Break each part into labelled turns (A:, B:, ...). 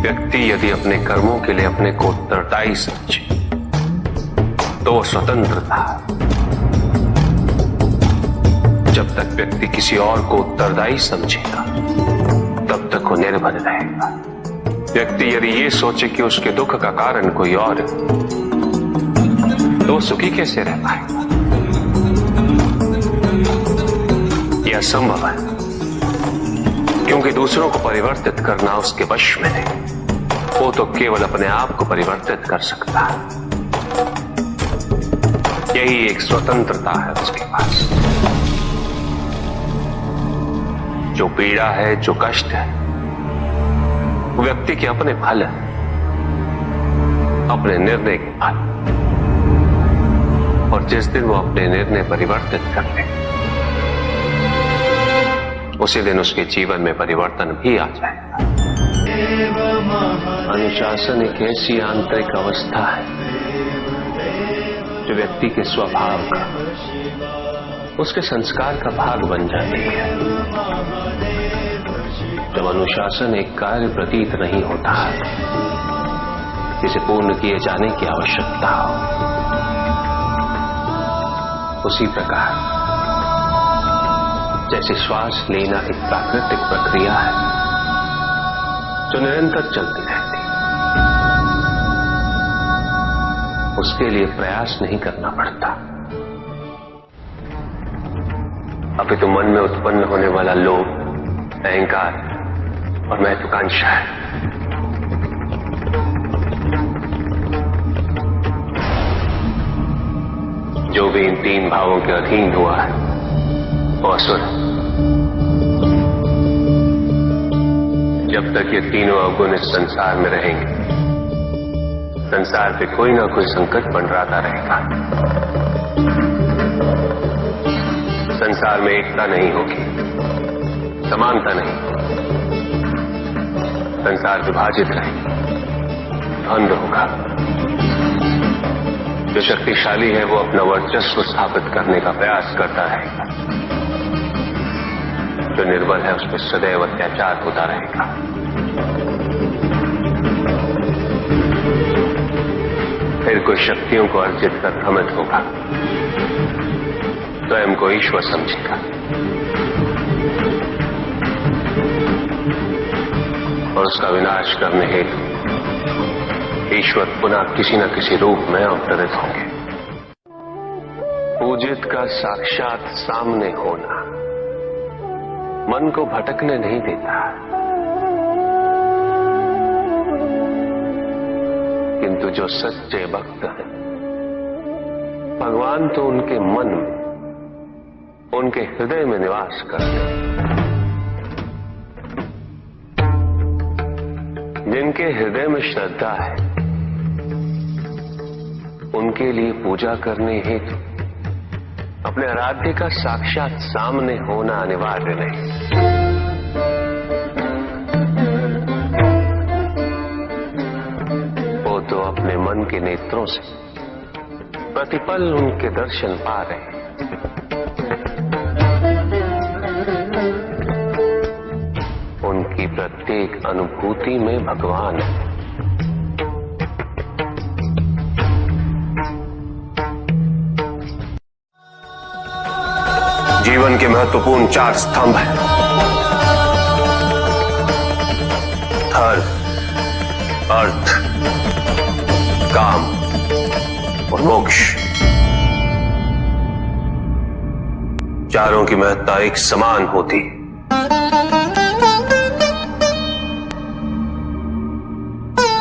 A: व्यक्ति यदि अपने कर्मों के लिए अपने को उत्तरदायी समझे तो वो स्वतंत्र था। जब तक व्यक्ति किसी और को उत्तरदायी समझेगा तब तक वो निर्भर रहेगा। व्यक्ति यदि ये सोचे कि उसके दुख का कारण कोई और है तो वो सुखी कैसे रह पाएगा? यह असंभव है, क्योंकि दूसरों को परिवर्तित करना उसके वश में नहीं। वो तो केवल अपने आप को परिवर्तित कर सकता है। यही एक स्वतंत्रता है उसके पास। जो पीड़ा है, जो कष्ट है, वो व्यक्ति के अपने फल है, अपने निर्णय के फल। और जिस दिन वो अपने निर्णय परिवर्तित कर ले उसी दिन उसके जीवन में परिवर्तन भी आ जाएगा। अनुशासन एक ऐसी आंतरिक अवस्था है जो व्यक्ति के स्वभाव का, उसके संस्कार का भाग बन जाती है। जब अनुशासन एक कार्य प्रतीत नहीं होता जिसे पूर्ण किए जाने की आवश्यकता हो, उसी प्रकार जैसे श्वास लेना एक प्राकृतिक प्रक्रिया है जो निरंतर चलती रहती है, उसके लिए प्रयास नहीं करना पड़ता। अभी तो मन में उत्पन्न होने वाला लोभ, अहंकार और महत्वाकांक्षा है। जो भी इन तीन भावों के अधीन हुआ है वो असुर है। जब तक ये तीनों अवगुण इस संसार में रहेंगे, संसार पे कोई ना कोई संकट मंडराता रहेगा। संसार में एकता नहीं होगी, समानता नहीं, संसार विभाजित रहेगा, द्वंद होगा। जो शक्तिशाली है वो अपना वर्चस्व स्थापित करने का प्रयास करता रहेगा, जो निर्बल है उस पर सदैव अत्याचार होता रहेगा। फिर कोई शक्तियों को अर्जित कर भ्रमित होगा, स्वयं को ईश्वर समझेगा और उसका विनाश करने हेतु ईश्वर पुनः किसी न किसी रूप में अवतरित होंगे। पूजित का साक्षात सामने होना मन को भटकने नहीं देता, किंतु जो सच्चे भक्त हैं, भगवान तो उनके मन में, उनके हृदय में निवास करते हैं। जिनके हृदय में श्रद्धा है उनके लिए पूजा करने हेतु अपने आराध्य का साक्षात सामने होना अनिवार्य नहीं। वो तो अपने मन के नेत्रों से प्रतिपल उनके दर्शन पा रहे हैं। उनकी प्रत्येक अनुभूति में भगवान है। जीवन के महत्वपूर्ण 4 स्तंभ हैं: धर्म, अर्थ, काम और मोक्ष। चारों की महत्ता एक समान होती है।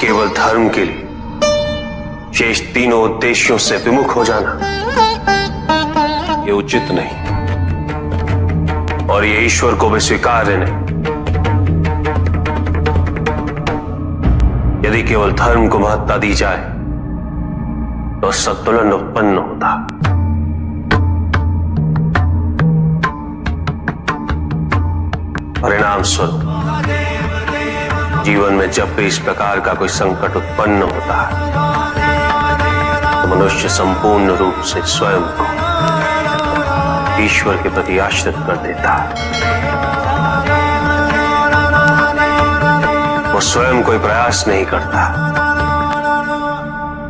A: केवल धर्म के लिए शेष तीनों उद्देश्यों से विमुख हो जाना ये उचित नहीं और ये ईश्वर को भी स्वीकार्य नहीं। यदि केवल धर्म को महत्ता दी जाए तो संतुलन उत्पन्न होता। परिणाम स्वरूप जीवन में जब भी इस प्रकार का कोई संकट उत्पन्न होता है तो मनुष्य संपूर्ण रूप से स्वयं को ईश्वर के प्रति आश्रित कर देता है। वो स्वयं कोई प्रयास नहीं करता।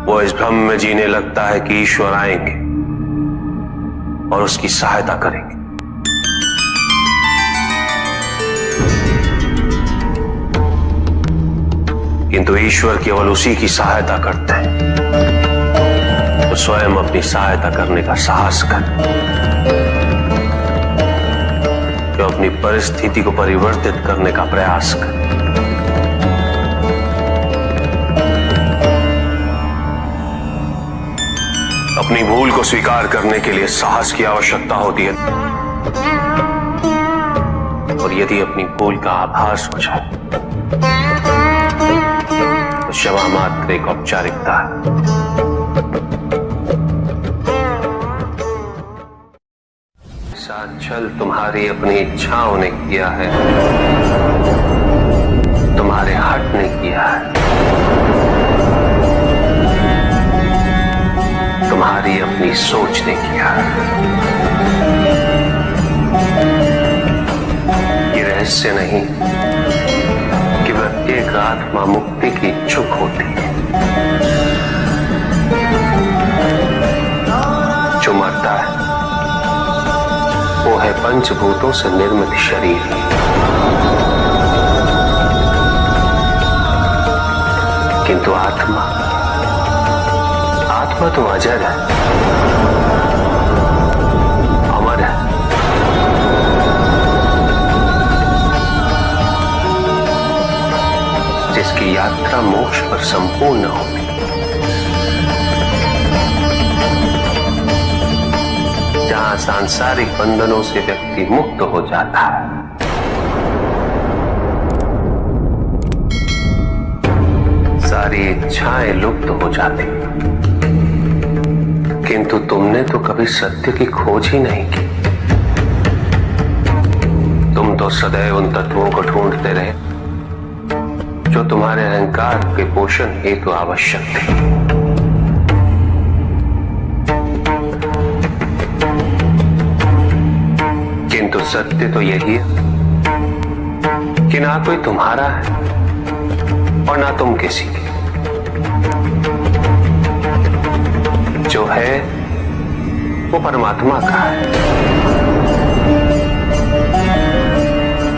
A: वो इस भ्रम में जीने लगता है कि ईश्वर आएंगे और उसकी सहायता करेंगे। किंतु ईश्वर केवल उसी की सहायता करते हैं तो स्वयं अपनी सहायता करने का साहस करे, जो अपनी परिस्थिति को परिवर्तित करने का प्रयास करे। अपनी भूल को स्वीकार करने के लिए साहस की आवश्यकता होती है, और यदि अपनी भूल का आभास हो जाए तो क्षमा मात्र एक औपचारिकता है। ऐसा छल तुम्हारी अपनी इच्छाओं ने किया है, तुम्हारे हट ने किया है, तुम्हारी अपनी सोच ने किया है। ये रहस्य नहीं कि प्रत्येक आत्मा मुक्ति की इच्छुक होती है। जो मरता है वो है पंचभूतों से निर्मित शरीर। किंतु आत्मा तो अजर है, अमर है। जिसकी यात्रा मोक्ष पर संपूर्ण होगी। जहां सांसारिक बंधनों से व्यक्ति मुक्त हो जाता है, सारी इच्छाएं लुप्त हो जाती। किंतु तुमने तो कभी सत्य की खोज ही नहीं की। तुम तो सदैव उन तत्वों को ढूंढते रहे जो तुम्हारे अहंकार के पोषण हेतु आवश्यक थे। किंतु सत्य तो यही है कि ना कोई तुम्हारा है और ना तुम किसी के। जो है वो परमात्मा का है,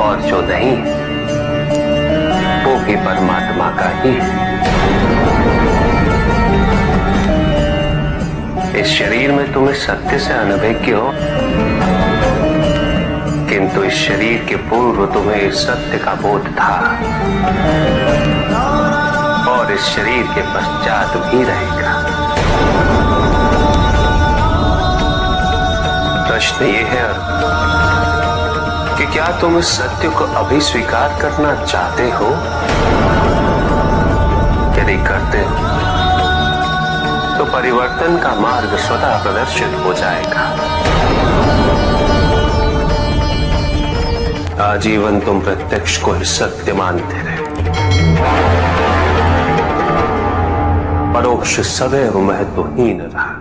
A: और जो नहीं वो भी परमात्मा का ही है। इस शरीर में तुम इस सत्य से अनभिज्ञ हो, किंतु इस शरीर के पूर्व तुम्हें इस सत्य का बोध था, और इस शरीर के पश्चात भी रहेगा। प्रश्न ये है कि क्या तुम इस सत्य को अभी स्वीकार करना चाहते हो? यदि करते हो तो परिवर्तन का मार्ग स्वतः प्रदर्शित हो जाएगा। आजीवन तुम प्रत्यक्ष को ही सत्य मानते रहे, परोक्ष सदैव महत्वहीन रहा।